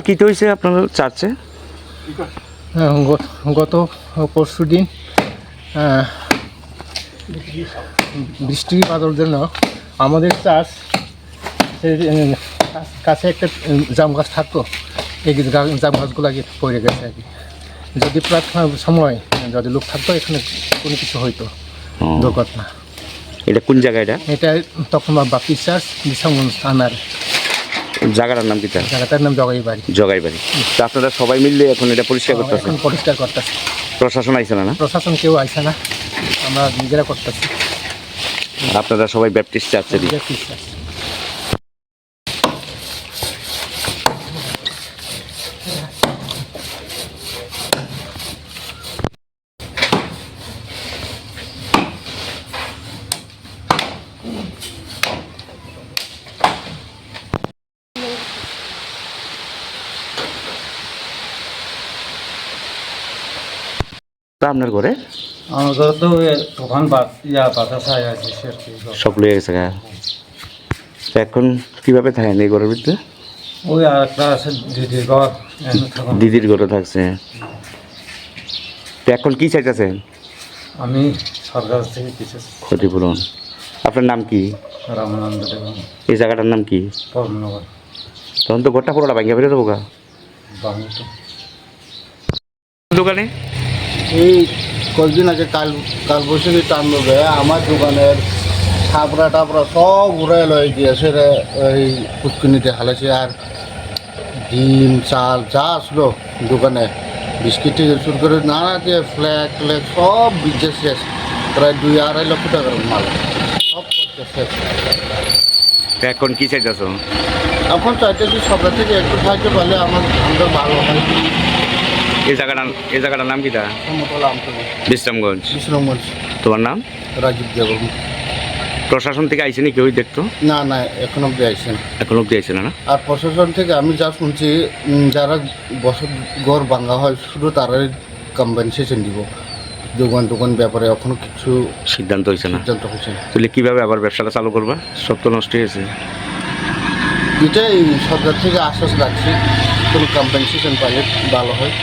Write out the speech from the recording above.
কি হয়েছে আপনার চার্চে? গত পরশু দিন বৃষ্টি বাদল জন্য আমাদের চার্চ কাছে একটা জাম গাছ থাকতো, এই জাম গাছগুলো আগে পড়ে গেছে আর কি। যদি প্রার্থনার সময় যদি লোক থাকতো এখানে কোনো কিছু হইতো দুর্ঘটনা। এটা কোন জায়গা? এটা তখন বাপ্তিস্ট চার্চ বিশালগঞ্জ থানার। জায়গাটার নাম কি? জায়গাটার নাম জগাইবাড়ি। জগাইবাড়ি। তো আপনারা সবাই মিললে এখন এটা পরিষ্কার করতেছেন? পরিষ্কার করতেছে। প্রশাসন আইছে না? প্রশাসন কেউ আইছে না, আমরা নিজেরা করতেছি। আপনারা সবাই ব্যাপটিস্ট চার্চের? Baptist church. আপনার ঘরে আমার ঘরে তো তখন বাতাস আছে সব লয়ে গেছে গা। এখন কিভাবে থাকেন এই ঘরের ভিতরে? ওই আর একটা আছে দিদির ঘর, দিদির ঘরে থাকছে। তো এখন কি চাইতেছেন? আমি সরকার থেকে কিছু ক্ষতিপূরণ। আপনার নাম কি? রামানন্দ দেব, এই জায়গাটার নাম কি? পরমনগর। তখন তো ঘরটা পুরোটা ভাঙিয়া ফেলে দেবো গা। বাংলা তো দোকানে এই কয়েকদিন আগে কাল বৈশাখী টানবে আমার দোকানের ছাপড়া টাপড়া সব উড়াই লয়ে গিয়েছে রে। এই পুষ্কিনিতে হালাইছে। আর ডিম চাল যা আসলো দোকানে, বিস্কিট থেকে শুরু করে নানা যে ফ্ল্যাগ ফ্ল্যাগ সব বিজনেস শেষ। প্রায় 2-2.5 লক্ষ টাকার মাল সব করতে শেষ। এখন কি চাইতেছ? এখন চাইতেছি সরকার থেকে একটু সাহায্য পালে আমাদের ভালো হয়। এই জায়গাটার নাম কি? সমতলা আমতলা, বিশ্রামগঞ্জ। বিশ্রামগঞ্জ। তোমার নাম? রাজীব দেব। প্রশাসন থেকে আইসে নি কেউ দেখতো? না এখন অব্দি আইসেন। এখন অব্দি আইসে না? আর প্রশাসন থেকে আমি যা শুনছি, যারা বসত ঘর ভাঙা হয় শুধু তারাই কম্পেনসেশন দিব। দোকান ব্যাপারে এখনো কিছু সিদ্ধান্ত হয়েছে না? সিদ্ধান্ত হয়েছে না। তাহলে কীভাবে আবার ব্যবসাটা চালু করবা? সব তো নষ্ট হয়েছে। এটাই সরকার থেকে আশ্বাস রাখছি, কোনো কম্পেনসেশন পাইলে ভালো হয়।